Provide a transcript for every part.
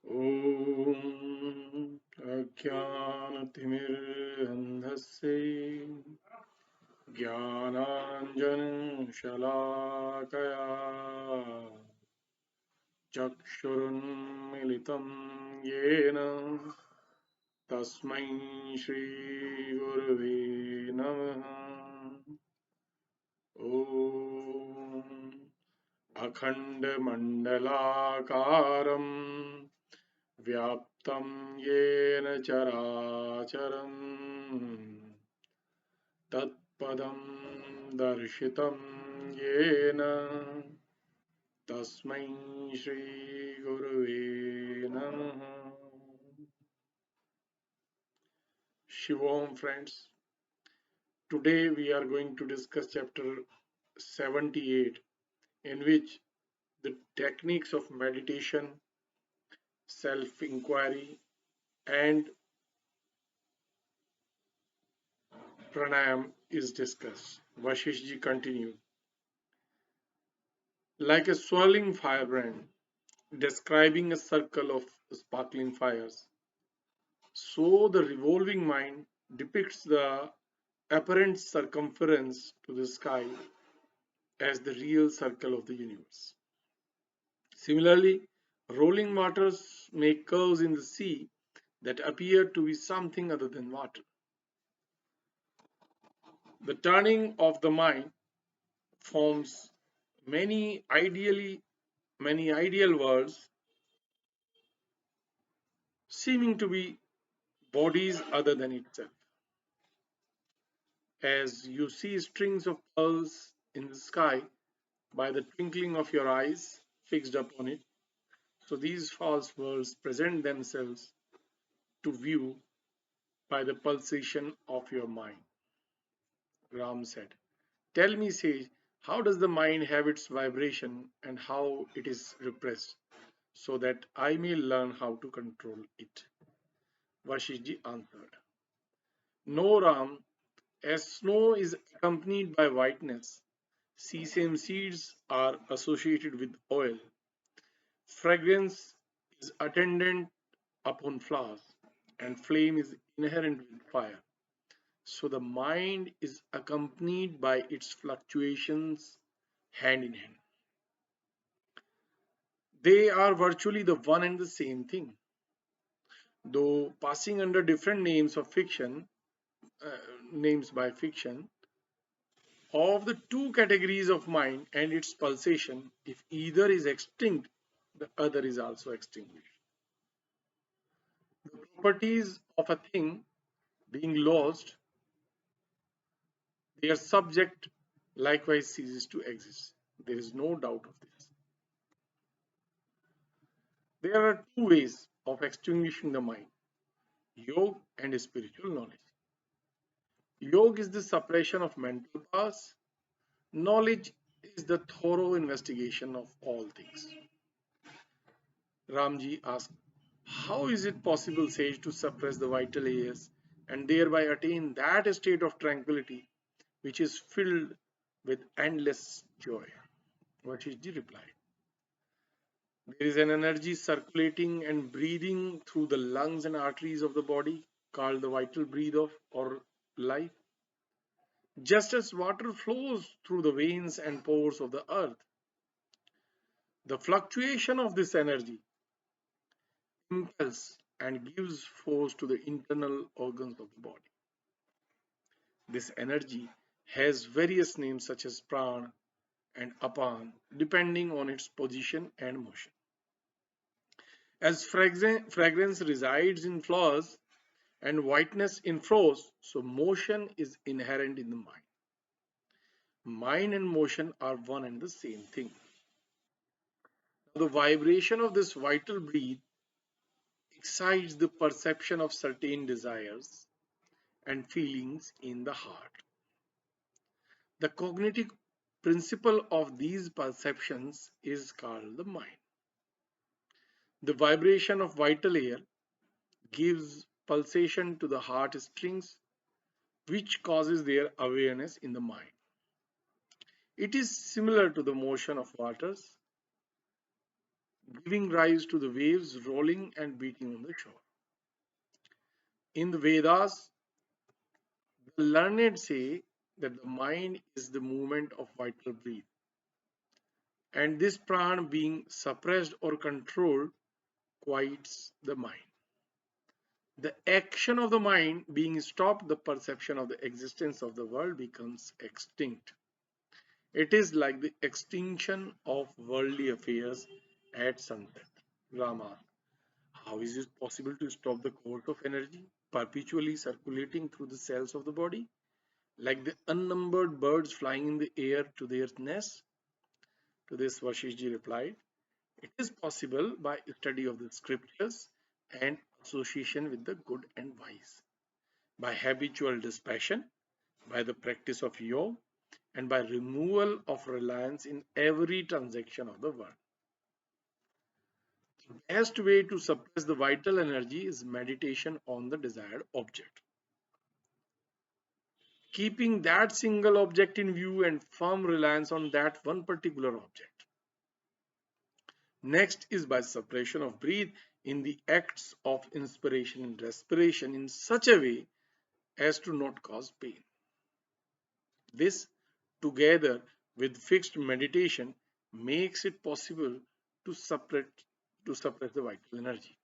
ॐ अज्ञानतिमिरन्धस्य ज्ञानाञ्जनशलाकया चक्षुरुन्मिलितं येन तस्मै श्रीगुरवे नमः। ॐ अखण्डमण्डलाकारम् व्याप्तं येन चराचरम् तत्पदं दर्शितं येन तस्मै श्रीगुरुवे नमः। Shivom friends, today we are going to discuss chapter 78, in which the techniques of meditation, self-inquiry and pranayama is discussed. Vasishtha continued. Like a swirling firebrand, describing a circle of sparkling fires, so the revolving mind depicts the apparent circumference to the sky as the real circle of the universe. Similarly, rolling waters make curves in the sea that appear to be something other than water. The turning of the mind forms many ideal worlds seeming to be bodies other than itself. As you see strings of pearls in the sky by the twinkling of your eyes fixed upon it, so these false worlds present themselves to view by the pulsation of your mind. Ram said. Tell me, sage, how does the mind have its vibration and how it is repressed, so that I may learn how to control it? Vashishji answered. No, Ram, as snow is accompanied by whiteness, sesame seeds are associated with oil. Fragrance is attendant upon flowers, and flame is inherent with fire. So the mind is accompanied by its fluctuations hand in hand. They are virtually the one and the same thing, though passing under different names of fiction, uh, names by fiction, of the two categories of mind and its pulsation, if either is extinct, the other is also extinguished. The properties of a thing being lost, their subject likewise ceases to exist. There is no doubt of this. There are two ways of extinguishing the mind: yoga and spiritual knowledge. Yoga is the suppression of mental powers, knowledge is the thorough investigation of all things. Ramji asked, how is it possible, sage, to suppress the vital areas and thereby attain that state of tranquility which is filled with endless joy? Vashishji replied, there is an energy circulating and breathing through the lungs and arteries of the body called the vital breath of or life. Just as water flows through the veins and pores of the earth, the fluctuation of this energy impels and gives force to the internal organs of the body. This energy has various names such as prana and apan depending on its position and motion. As fragrance resides in flowers and whiteness in flows, so motion is inherent in the mind. Mind and motion are one and the same thing. The vibration of this vital breath excites the perception of certain desires and feelings in the heart. The cognitive principle of these perceptions is called the mind. The vibration of vital air gives pulsation to the heart strings, which causes their awareness in the mind. It is similar to the motion of waters. giving rise to the waves rolling and beating on the shore. In the Vedas, the learned say that the mind is the movement of vital breath, and this prana being suppressed or controlled quiets the mind. The action of the mind being stopped, the perception of the existence of the world becomes extinct. It is like the extinction of worldly affairs at sunset. Rama, how is it possible to stop the course of energy perpetually circulating through the cells of the body, like the unnumbered birds flying in the air to their nests? To this, Vasishtha replied, it is possible by study of the scriptures and association with the good and wise, by habitual dispassion, by the practice of yoga, and by removal of reliance in every transaction of the world. The best way to suppress the vital energy is meditation on the desired object. Keeping that single object in view and firm reliance on that one particular object. Next is by suppression of breath in the acts of inspiration and respiration in such a way as to not cause pain. This, together with fixed meditation, makes it possible to suppress, to suppress the vital energy.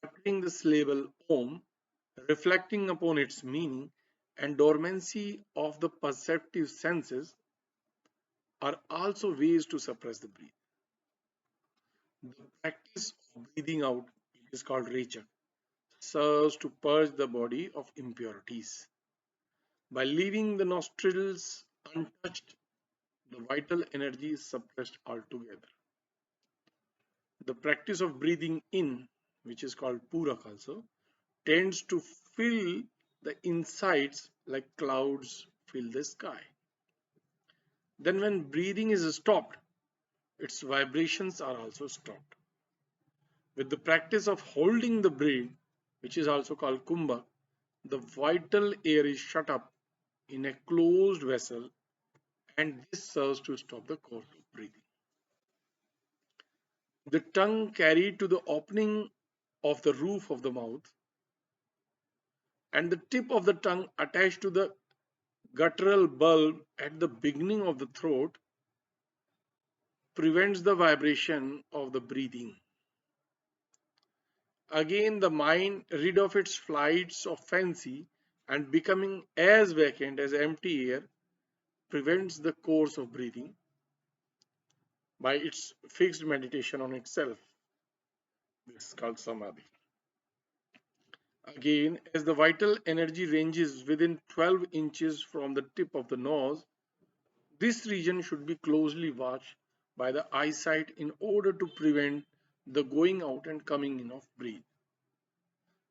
Uttering the syllable Om, reflecting upon its meaning, and dormancy of the perceptive senses are also ways to suppress the breath. The practice of breathing out, it is called Rechak, serves to purge the body of impurities. By leaving the nostrils untouched, the vital energy is suppressed altogether. The practice of breathing in, which is called Purak also, tends to fill the insides like clouds fill the sky. Then, when breathing is stopped, its vibrations are also stopped. With the practice of holding the breath, which is also called Kumbha, the vital air is shut up in a closed vessel, and this serves to stop the course of breathing. The tongue carried to the opening of the roof of the mouth, and the tip of the tongue attached to the guttural bulb at the beginning of the throat prevents the vibration of the breathing. Again, the mind, rid of its flights of fancy and becoming as vacant as empty air, prevents the course of breathing by its fixed meditation on itself. This is called samadhi. Again, as the vital energy ranges within 12 inches from the tip of the nose, this region should be closely watched by the eyesight in order to prevent the going out and coming in of breath.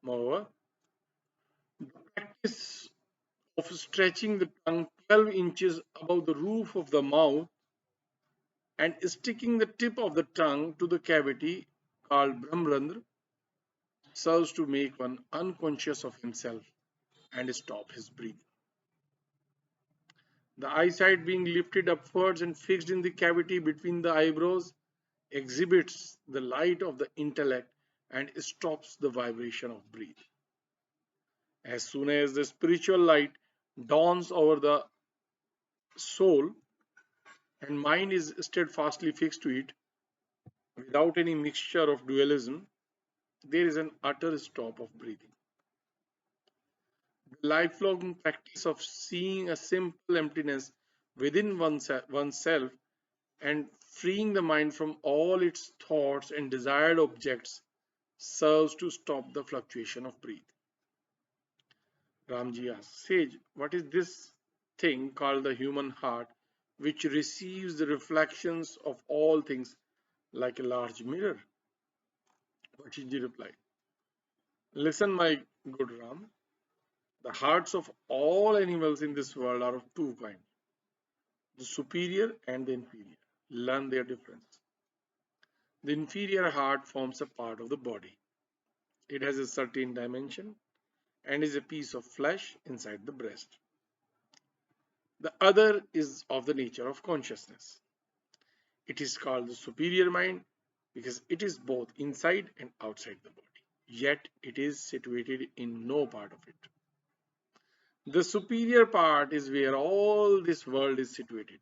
Moreover, the practice of stretching the tongue 12 inches above the roof of the mouth and sticking the tip of the tongue to the cavity called Brahmarandra serves to make one unconscious of himself and stop his breathing. The eyesight being lifted upwards and fixed in the cavity between the eyebrows exhibits the light of the intellect and stops the vibration of breath. As soon as the spiritual light dawns over the soul and mind is steadfastly fixed to it without any mixture of dualism, there is an utter stop of breathing. The lifelong practice of seeing a simple emptiness within oneself and freeing the mind from all its thoughts and desired objects serves to stop the fluctuation of breath. Ramji asks, Sage, what is this thing called the human heart which receives the reflections of all things like a large mirror? Vasishtha replied, listen, my good Ram, the hearts of all animals in this world are of two kinds, the superior and the inferior. Learn their difference. The inferior heart forms a part of the body. It has a certain dimension and is a piece of flesh inside the breast. The other is of the nature of consciousness. It is called the superior mind because it is both inside and outside the body, yet it is situated in no part of it. The superior part is where all this world is situated.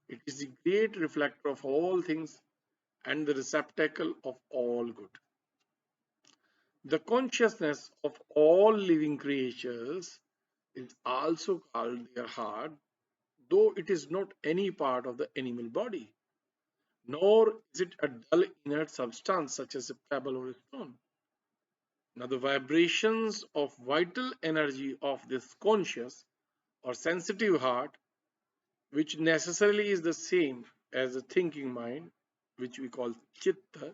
It is the great reflector of all things and the receptacle of all good. The consciousness of all living creatures is also called their heart, though it is not any part of the animal body, nor is it a dull inert substance such as a pebble or a stone. Now, the vibrations of vital energy of this conscious or sensitive heart, which necessarily is the same as the thinking mind, which we call chitta,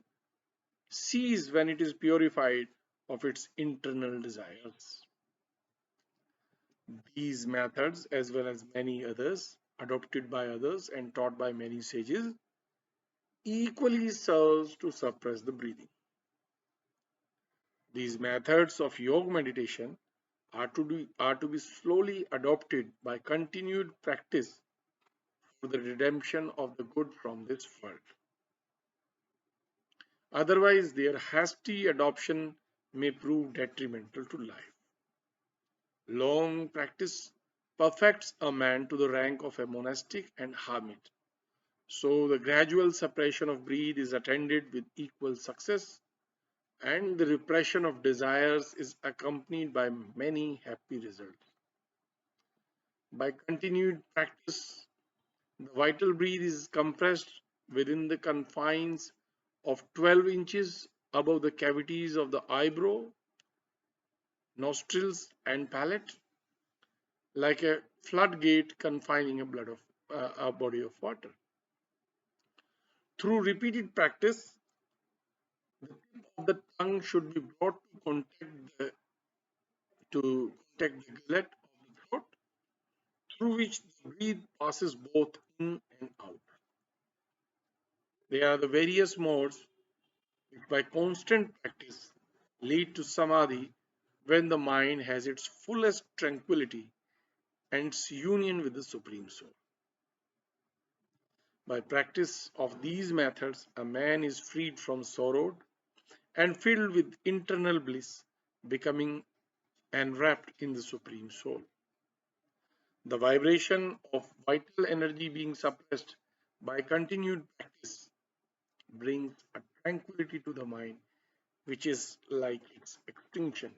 cease when it is purified of its internal desires. These methods, as well as many others, adopted by others and taught by many sages, equally serves to suppress the breathing. These methods of yoga meditation are to be slowly adopted by continued practice for the redemption of the good from this world. Otherwise, their hasty adoption may prove detrimental to life. Long practice perfects a man to the rank of a monastic and hermit. So the gradual separation of breed is attended with equal success, and the repression of desires is accompanied by many happy results. By continued practice, the vital breath is compressed within the confines of 12 inches above the cavities of the eyebrow, nostrils, and palate, like a floodgate confining a body of water. Through repeated practice, the tip of the tongue should be brought to contact the gullet of the throat, through which the breath passes both in and out. They are the various modes which, by constant practice, lead to samadhi when the mind has its fullest tranquility and its union with the Supreme Soul. By practice of these methods, a man is freed from sorrow and filled with internal bliss, becoming enwrapped in the Supreme Soul. The vibration of vital energy being suppressed by continued practice brings a tranquility to the mind which is like its extinction.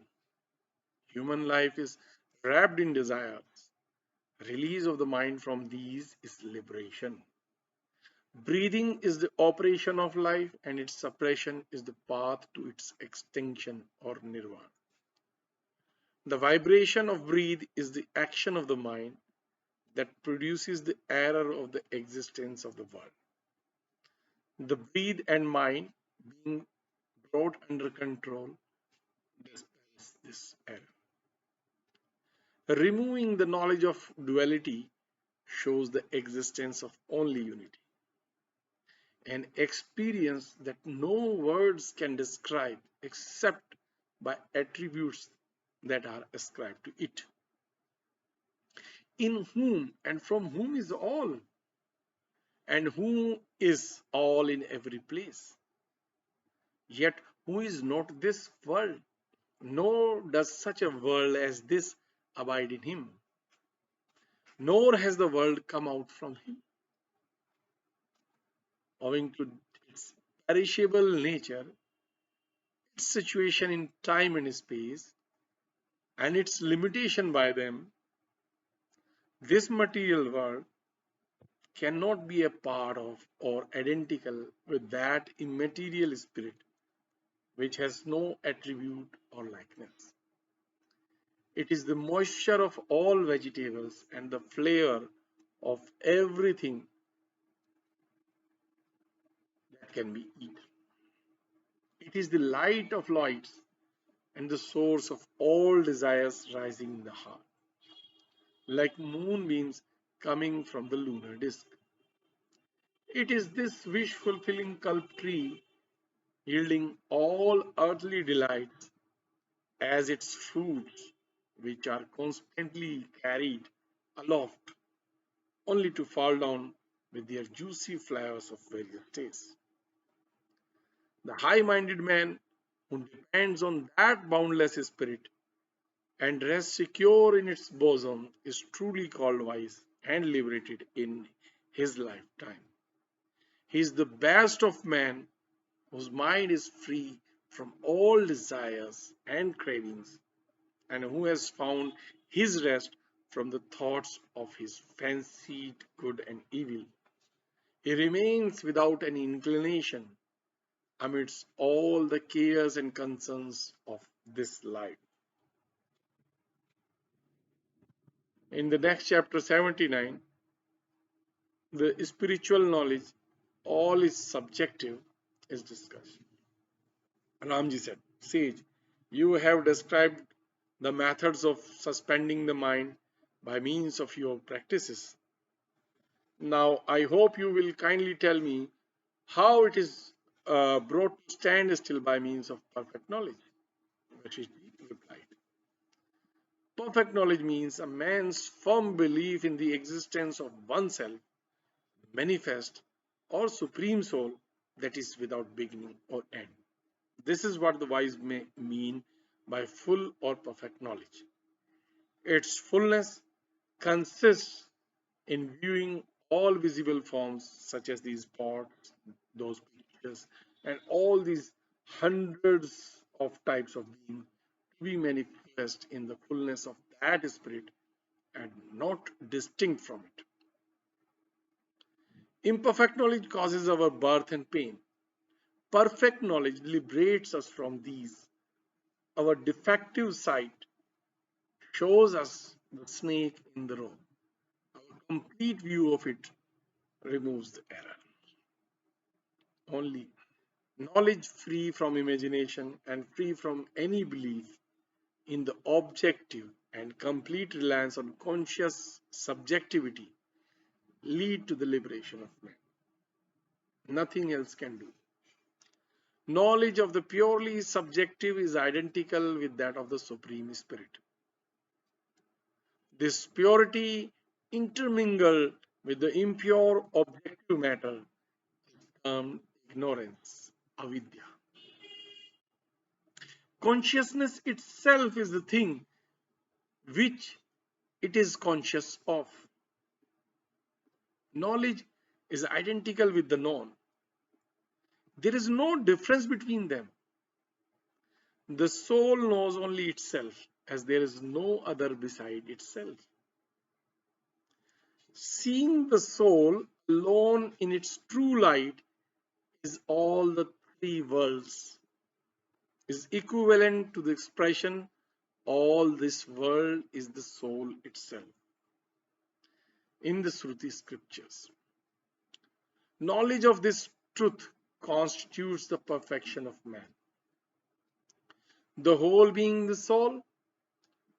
Human life is wrapped in desires. Release of the mind from these is liberation. Breathing is the operation of life, and its suppression is the path to its extinction or nirvana. The vibration of breathe is the action of the mind that produces the error of the existence of the world. The breathe and mind being brought under control dispels this error. Removing the knowledge of duality shows the existence of only unity, an experience that no words can describe except by attributes that are ascribed to it. In whom and from whom is all, and who is all in every place. Yet who is not this world, nor does such a world as this abide in him, nor has the world come out from him. Owing to its perishable nature, its situation in time and space, and its limitation by them, this material world cannot be a part of or identical with that immaterial spirit which has no attribute or likeness. It is the moisture of all vegetables and the flavor of everything that can be eaten. It is the light of lights and the source of all desires rising in the heart, like moonbeams coming from the lunar disk. It is this wish fulfilling culp tree yielding all earthly delights as its fruits, which are constantly carried aloft only to fall down with their juicy flowers of various tastes. The high-minded man who depends on that boundless spirit and rests secure in its bosom is truly called wise and liberated in his lifetime. He is the best of men whose mind is free from all desires and cravings, and who has found his rest from the thoughts of his fancied good and evil. He remains without any inclination amidst all the cares and concerns of this life. In the next chapter 79, the spiritual knowledge, all is subjective, is discussed. Ramji said, Sage, you have described the methods of suspending the mind by means of your practices. Now, I hope you will kindly tell me how it is brought to stand still by means of perfect knowledge. Vasishtha replied, perfect knowledge means a man's firm belief in the existence of oneself, manifest or supreme soul that is without beginning or end. This is what the wise may mean by full or perfect knowledge. Its fullness consists in viewing all visible forms such as these pots, those pictures, and all these hundreds of types of being to be manifest in the fullness of that spirit and not distinct from it. Imperfect knowledge causes our birth and pain. Perfect knowledge liberates us from these. Our defective sight shows us the snake in the row. Our complete view of it removes the error. Only knowledge free from imagination and free from any belief in the objective and complete reliance on conscious subjectivity lead to the liberation of man. Nothing else can do. Knowledge of the purely subjective is identical with that of the Supreme Spirit. This purity intermingled with the impure objective matter termed ignorance, avidya. Consciousness itself is the thing which it is conscious of. Knowledge is identical with the known. There is no difference between them. The soul knows only itself, as there is no other beside itself. Seeing the soul alone in its true light is all the three worlds, is equivalent to the expression all this world is the soul itself in the Shruti scriptures. Knowledge of this truth constitutes the perfection of man. The whole being the soul,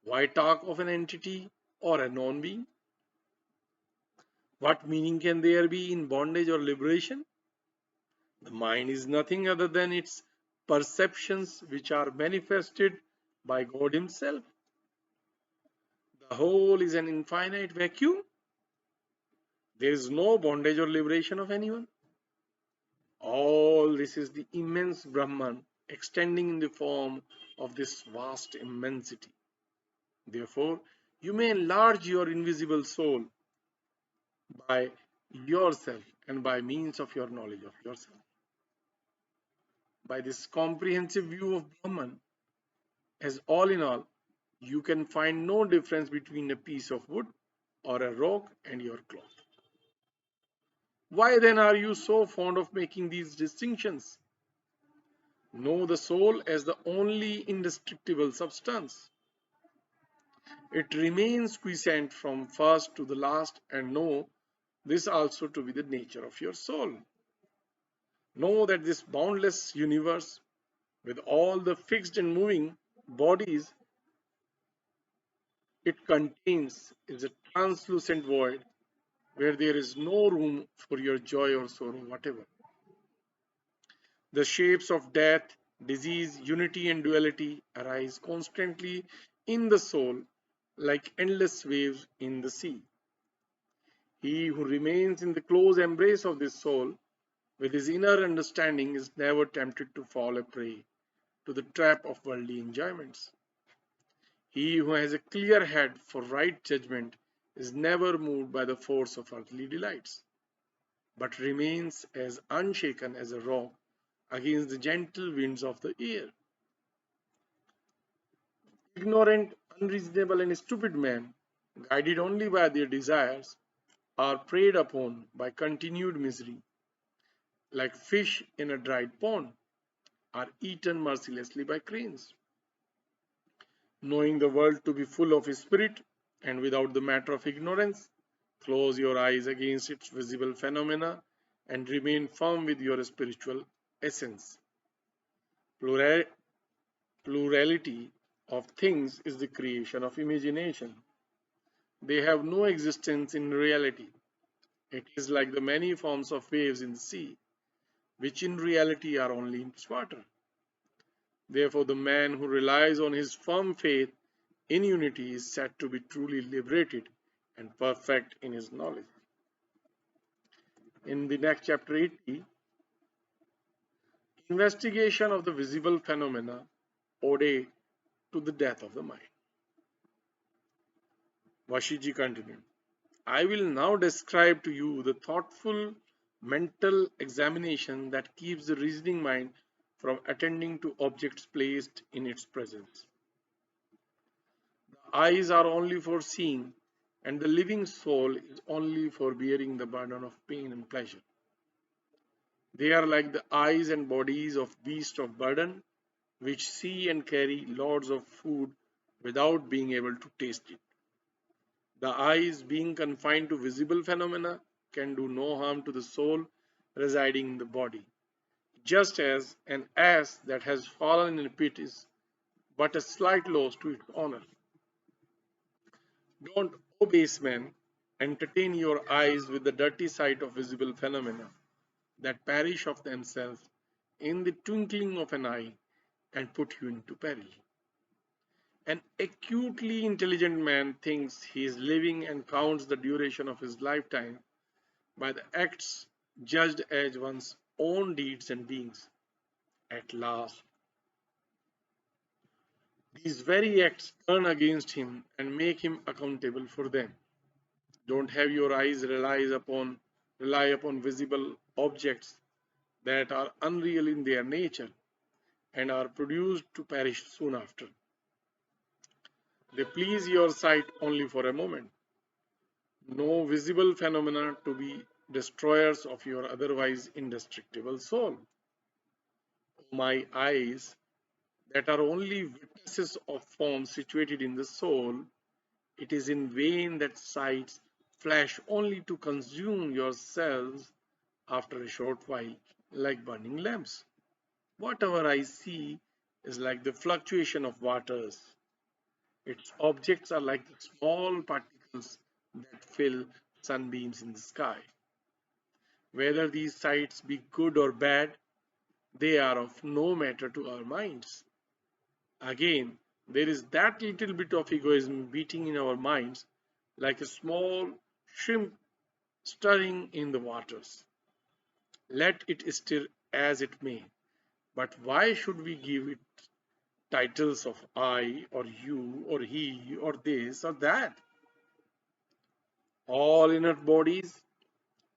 why talk of an entity or a non-being? What meaning can there be in bondage or liberation? The mind is nothing other than its perceptions which are manifested by God Himself. The whole is an infinite vacuum. There is no bondage or liberation of anyone. All this is the immense Brahman extending in the form of this vast immensity. Therefore, you may enlarge your invisible soul by yourself and by means of your knowledge of yourself. By this comprehensive view of Brahman as all in all, you can find no difference between a piece of wood or a rock and your cloth. Why then are you so fond of making these distinctions? Know the soul as the only indestructible substance. It remains quiescent from first to the last, and know this also to be the nature of your soul. Know that this boundless universe, with all the fixed and moving bodies it contains, is a translucent void where there is no room for your joy or sorrow whatever. The shapes of death, disease, unity, and duality arise constantly in the soul like endless waves in the sea. He who remains in the close embrace of this soul with his inner understanding, is never tempted to fall a prey to the trap of worldly enjoyments. He who has a clear head for right judgment is never moved by the force of earthly delights, but remains as unshaken as a rock against the gentle winds of the air. Ignorant, unreasonable, and stupid men, guided only by their desires, are preyed upon by continued misery, like fish in a dried pond, are eaten mercilessly by cranes. Knowing the world to be full of spirit, and without the matter of ignorance, close your eyes against its visible phenomena and remain firm with your spiritual essence. Plural- Plurality of things is the creation of imagination. They have no existence in reality. It is like the many forms of waves in the sea, which in reality are only its water. Therefore, the man who relies on his firm faith in unity is said to be truly liberated and perfect in his knowledge. In the next chapter 80, investigation of the visible phenomena, ode to the death of the mind. Vashiji continued, I will now describe to you the thoughtful mental examination that keeps the reasoning mind from attending to objects placed in its presence. The eyes are only for seeing, and the living soul is only for bearing the burden of pain and pleasure. They are like the eyes and bodies of beasts of burden, which see and carry loads of food without being able to taste it. The eyes, being confined to visible phenomena, can do no harm to the soul residing in the body, just as an ass that has fallen in a pit is but a slight loss to its owner. Don't, O base man, entertain your eyes with the dirty sight of visible phenomena that perish of themselves in the twinkling of an eye and put you into peril. An acutely intelligent man thinks he is living and counts the duration of his lifetime by the acts judged as one's own deeds and beings. At last, these very acts turn against him and make him accountable for them. Don't have your eyes rely upon visible objects that are unreal in their nature and are produced to perish soon after. They please your sight only for a moment. No visible phenomena to be destroyers of your otherwise indestructible soul. My eyes, that are only witnesses of forms situated in the soul, it is in vain that sights flash only to consume yourselves after a short while, like burning lamps. Whatever I see is like the fluctuation of waters. Its objects are like the small particles that fill sunbeams in the sky. Whether these sights be good or bad, they are of no matter to our minds. Again, there is that little bit of egoism beating in our minds, like a small shrimp stirring in the waters. Let it stir as it may, but why should we give it titles of I or you or he or this or that? All inert bodies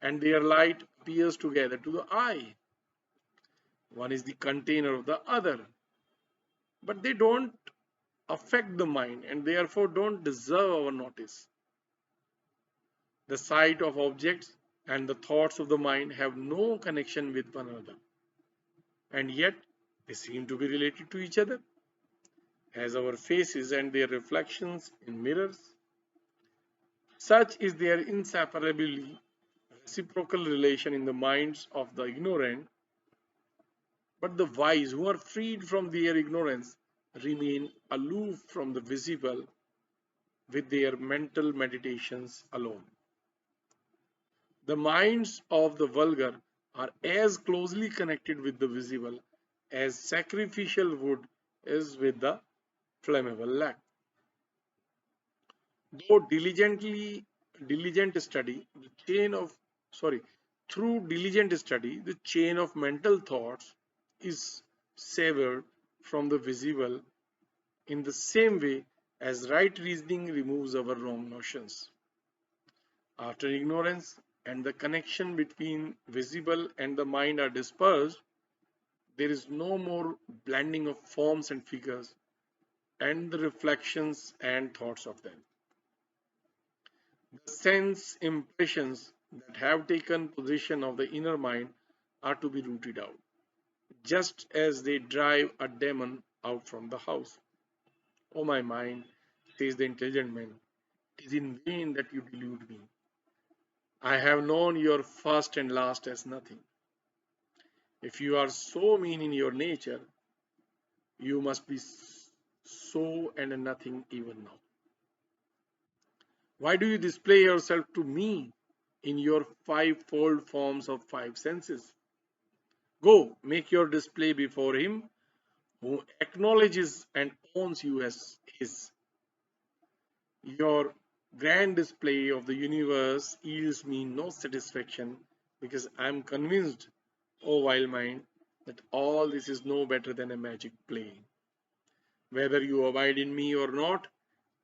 and their light appears together to the eye. One is the container of the other, but they don't affect the mind and therefore don't deserve our notice. The sight of objects and the thoughts of the mind have no connection with one another, and yet they seem to be related to each other, as our faces and their reflections in mirrors. Such is their inseparably reciprocal relation in the minds of the ignorant, but the wise who are freed from their ignorance remain aloof from the visible with their mental meditations alone. The minds of the vulgar are as closely connected with the visible as sacrificial wood is with the flammable lac. Though diligent study, the chain of sorry, Through diligent study, the chain of mental thoughts is severed from the visible in the same way as right reasoning removes our wrong notions. After ignorance and the connection between visible and the mind are dispersed, there is no more blending of forms and figures and the reflections and thoughts of them. The sense impressions that have taken possession of the inner mind are to be rooted out, just as they drive a demon out from the house. O my mind, says the intelligent man, it is in vain that you delude me. I have known your first and last as nothing. If you are so mean in your nature, you must be so and nothing even now. Why do you display yourself to me in your fivefold forms of five senses? Go, make your display before him who acknowledges and owns you as his. Your grand display of the universe yields me no satisfaction because I am convinced, O wild mind, that all this is no better than a magic play. Whether you abide in me or not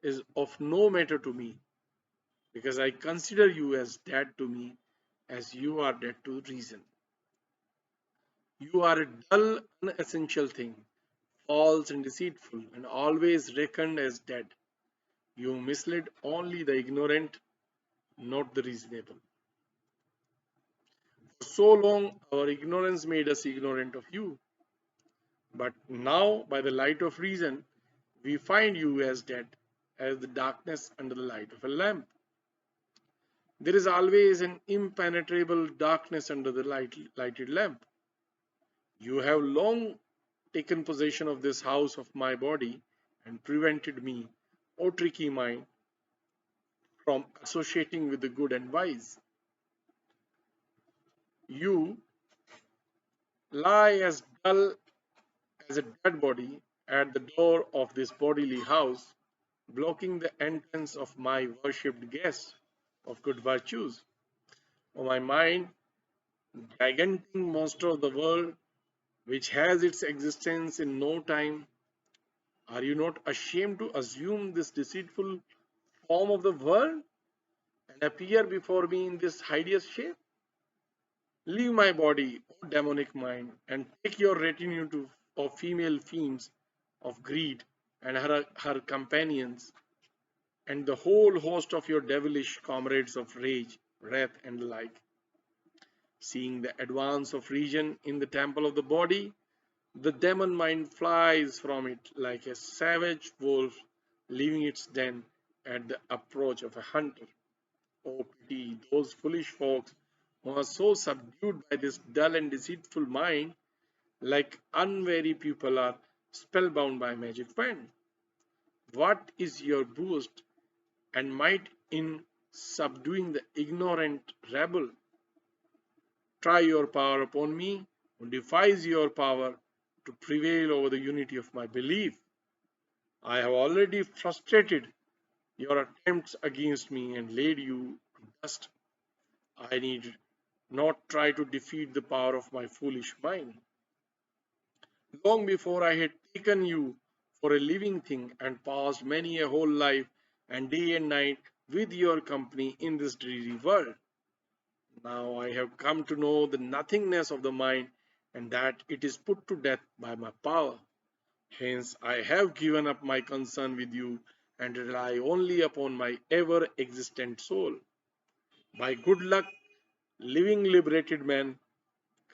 is of no matter to me because I consider you as dead to me as you are dead to reason. You are a dull, unessential thing, false and deceitful, and always reckoned as dead. You mislead only the ignorant, not the reasonable. For so long, our ignorance made us ignorant of you. But now, by the light of reason, we find you as dead, as the darkness under the light of a lamp. There is always an impenetrable darkness under the lighted lamp. You have long taken possession of this house of my body and prevented me, O tricky mind, from associating with the good and wise. You lie as dull as a dead body at the door of this bodily house, blocking the entrance of my worshipped guest of good virtues. O my mind, gigantic monster of the world, which has its existence in no time, are you not ashamed to assume this deceitful form of the world and appear before me in this hideous shape? Leave my body, O demonic mind, and take your retinue of female fiends of greed and her companions, and the whole host of your devilish comrades of rage, wrath, and the like. Seeing the advance of reason in the temple of the body, the demon mind flies from it like a savage wolf leaving its den at the approach of a hunter. Oh, pity those foolish folks who are so subdued by this dull and deceitful mind, like unwary people are spellbound by magic wand. What is your boast and might in subduing the ignorant rebel? Try your power upon me, who defies your power to prevail over the unity of my belief. I have already frustrated your attempts against me and laid you to dust. I need not try to defeat the power of my foolish mind. Long before I had taken you for a living thing and passed many a whole life and day and night with your company in this dreary world. Now I have come to know the nothingness of the mind and that it is put to death by my power. Hence I have given up my concern with you and rely only upon my ever existent soul. By good luck, living liberated men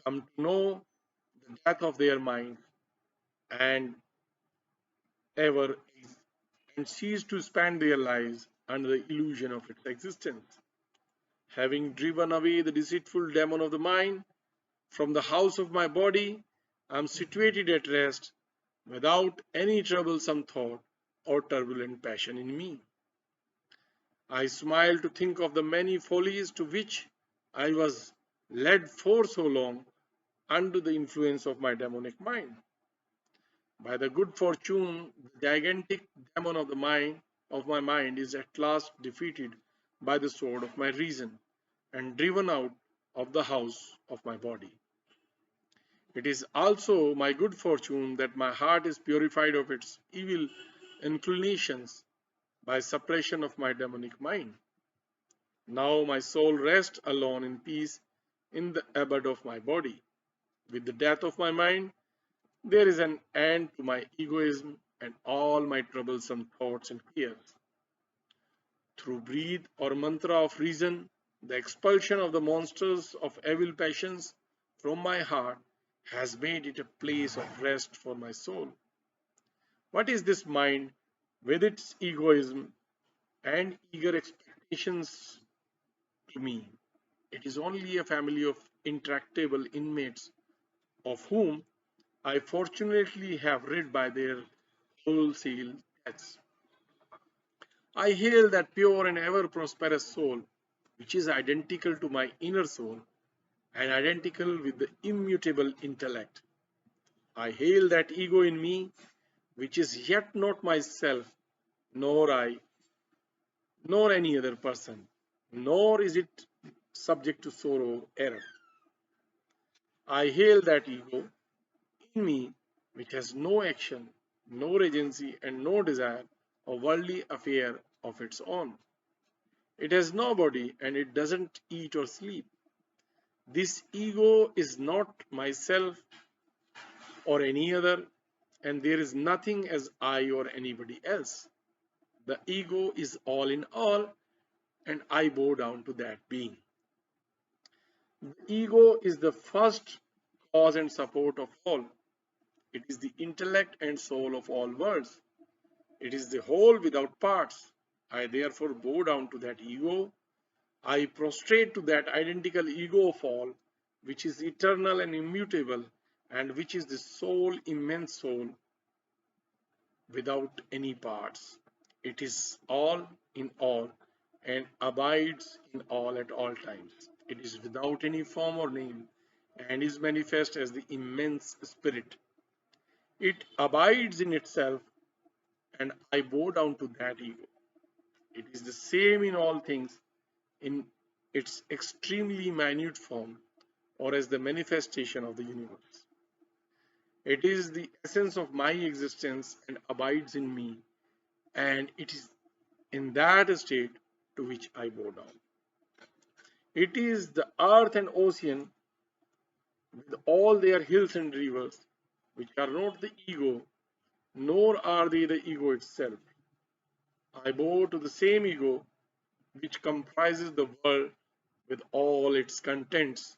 come to know the death of their mind and ever and cease to spend their lives under the illusion of its existence. Having driven away the deceitful demon of the mind from the house of my body, I am situated at rest without any troublesome thought or turbulent passion in me. I smile to think of the many follies to which I was led for so long under the influence of my demonic mind. By the good fortune, the gigantic demon of my mind is at last defeated by the sword of my reason and driven out of the house of my body. It is also my good fortune that my heart is purified of its evil inclinations by suppression of my demonic mind. Now my soul rests alone in peace in the abode of my body. With the death of my mind, there is an end to my egoism and all my troublesome thoughts and fears. Through breath or mantra of reason, the expulsion of the monsters of evil passions from my heart has made it a place of rest for my soul. What is this mind with its egoism and eager expectations to me? It is only a family of intractable inmates of whom I fortunately have rid by their wholesale deaths. I hail that pure and ever prosperous soul, which is identical to my inner soul and identical with the immutable intellect. I hail that ego in me, which is yet not myself, nor I, nor any other person, nor is it subject to sorrow, error. I hail that ego in me, which has no action, no agency, and no desire or worldly affair of its own. It has no body and it doesn't eat or sleep. This ego is not myself or any other, and there is nothing as I or anybody else. The ego is all in all, and I bow down to that being. The ego is the first cause and support of all. It is the intellect and soul of all worlds. It is the whole without parts. I therefore bow down to that ego. I prostrate to that identical ego of all, which is eternal and immutable, and which is the sole immense soul without any parts. It is all in all and abides in all at all times. It is without any form or name and is manifest as the immense spirit. It abides in itself, and I bow down to that ego. It is the same in all things in its extremely minute form or as the manifestation of the universe. It is the essence of my existence and abides in me, and it is in that state to which I bow down. It is the earth and ocean with all their hills and rivers, which are not the ego, nor are they the ego itself. I bow to the same ego which comprises the world with all its contents.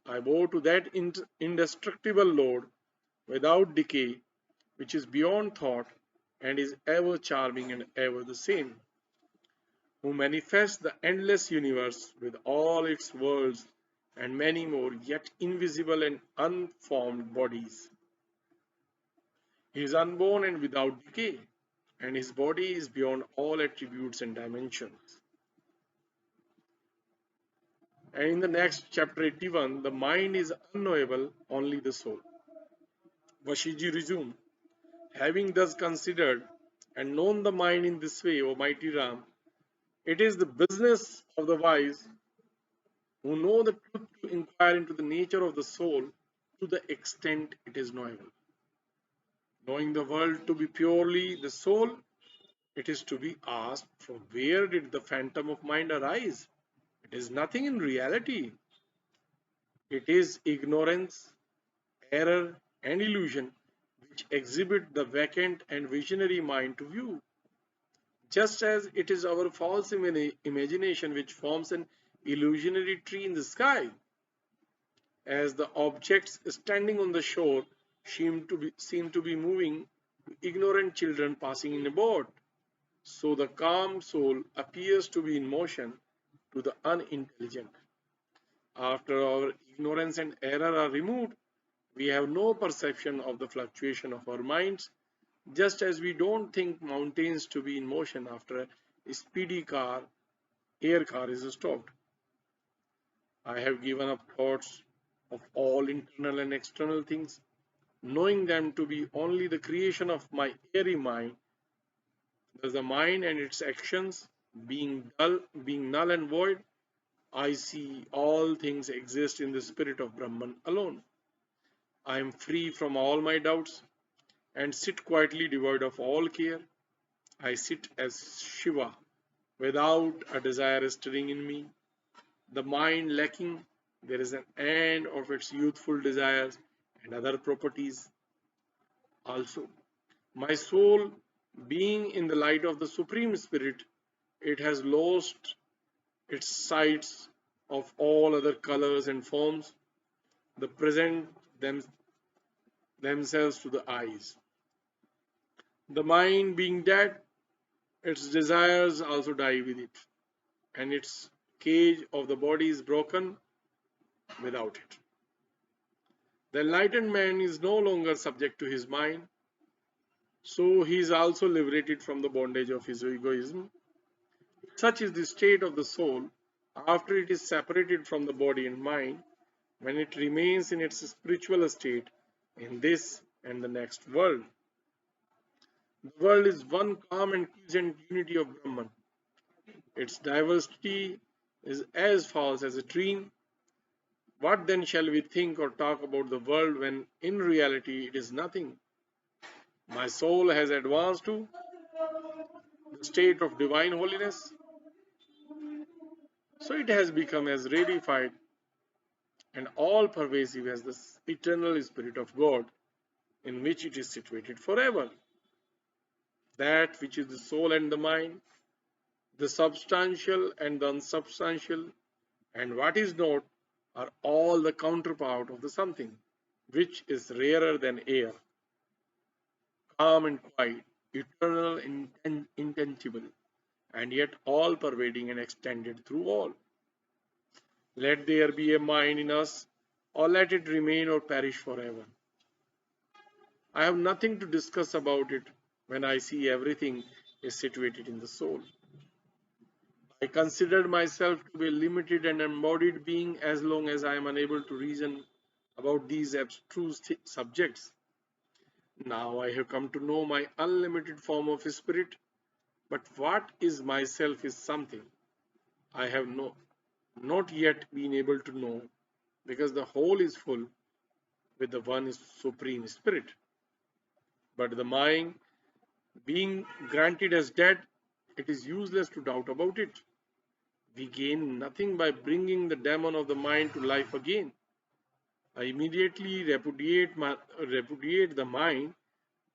I bow to that indestructible Lord without decay, which is beyond thought and is ever charming and ever the same, who manifests the endless universe with all its worlds and many more yet invisible and unformed bodies. He is unborn and without decay, and his body is beyond all attributes and dimensions. And in the next chapter 81, the mind is unknowable, only the soul. Vashiji resumed, having thus considered and known the mind in this way, O mighty Ram, it is the business of the wise who know the truth to inquire into the nature of the soul to the extent it is knowable. Knowing the world to be purely the soul, it is to be asked from where did the phantom of mind arise? It is nothing in reality. It is ignorance, error, and illusion which exhibit the vacant and visionary mind to view. Just as it is our false imagination which forms an illusionary tree in the sky, as the objects standing on the shore seem to be moving to ignorant children passing in a boat, so the calm soul appears to be in motion to the unintelligent. After our ignorance and error are removed, we have no perception of the fluctuation of our minds, just as we don't think mountains to be in motion after a speedy air car is stopped. I have given up thoughts of all internal and external things, knowing them to be only the creation of my airy mind. Thus the mind and its actions, being dull, being null and void, I see all things exist in the spirit of Brahman alone. I am free from all my doubts and sit quietly devoid of all care. I sit as Shiva without a desire stirring in me. The mind lacking, there is an end of its youthful desires and other properties also. My soul, being in the light of the Supreme Spirit, it has lost its sights of all other colors and forms that present themselves to the eyes. The mind being dead, its desires also die with it, and its cage of the body is broken without it. The enlightened man is no longer subject to his mind, so he is also liberated from the bondage of his egoism. Such is the state of the soul after it is separated from the body and mind, when it remains in its spiritual state in this and the next world. The world is one calm and pleasant unity of Brahman. Its diversity is as false as a dream. What then shall we think or talk about the world when in reality it is nothing? My soul has advanced to the state of divine holiness, so it has become as radified and all pervasive as the eternal Spirit of God in which it is situated forever. That which is the soul and the mind, the substantial and the unsubstantial, and what is not, are all the counterpart of the something, which is rarer than air, calm and quiet, eternal and intangible, and yet all pervading and extended through all. Let there be a mind in us, or let it remain or perish forever. I have nothing to discuss about it when I see everything is situated in the soul. I considered myself to be a limited and embodied being as long as I am unable to reason about these abstruse subjects. Now I have come to know my unlimited form of spirit, but what is myself is something I have not yet been able to know, because the whole is full with the one supreme spirit. But the mind being granted as dead, it is useless to doubt about it. We gain nothing by bringing the demon of the mind to life again. I immediately repudiate the mind,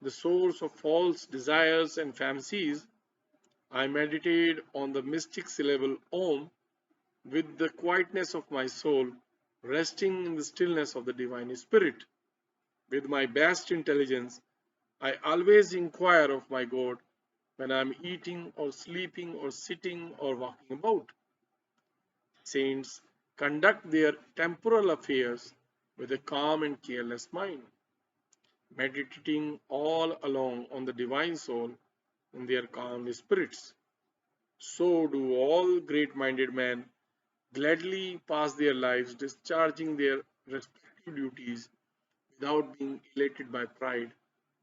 the source of false desires and fancies. I meditate on the mystic syllable Om with the quietness of my soul, resting in the stillness of the Divine Spirit. With my best intelligence, I always inquire of my God when I am eating or sleeping or sitting or walking about. Saints conduct their temporal affairs with a calm and careless mind, meditating all along on the divine soul in their calm spirits. So do all great minded men gladly pass their lives discharging their respective duties without being elated by pride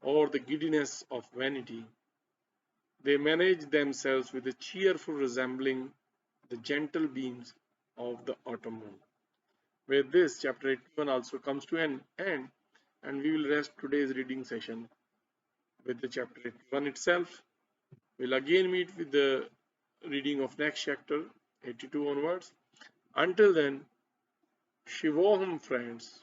or the giddiness of vanity. They manage themselves with a cheerful resembling the gentle beams of the autumn moon. With this, chapter 81 also comes to an end, and we will rest today's reading session with the chapter 81 itself. We'll again meet with the reading of next chapter 82 onwards. Until then, Shivoham friends.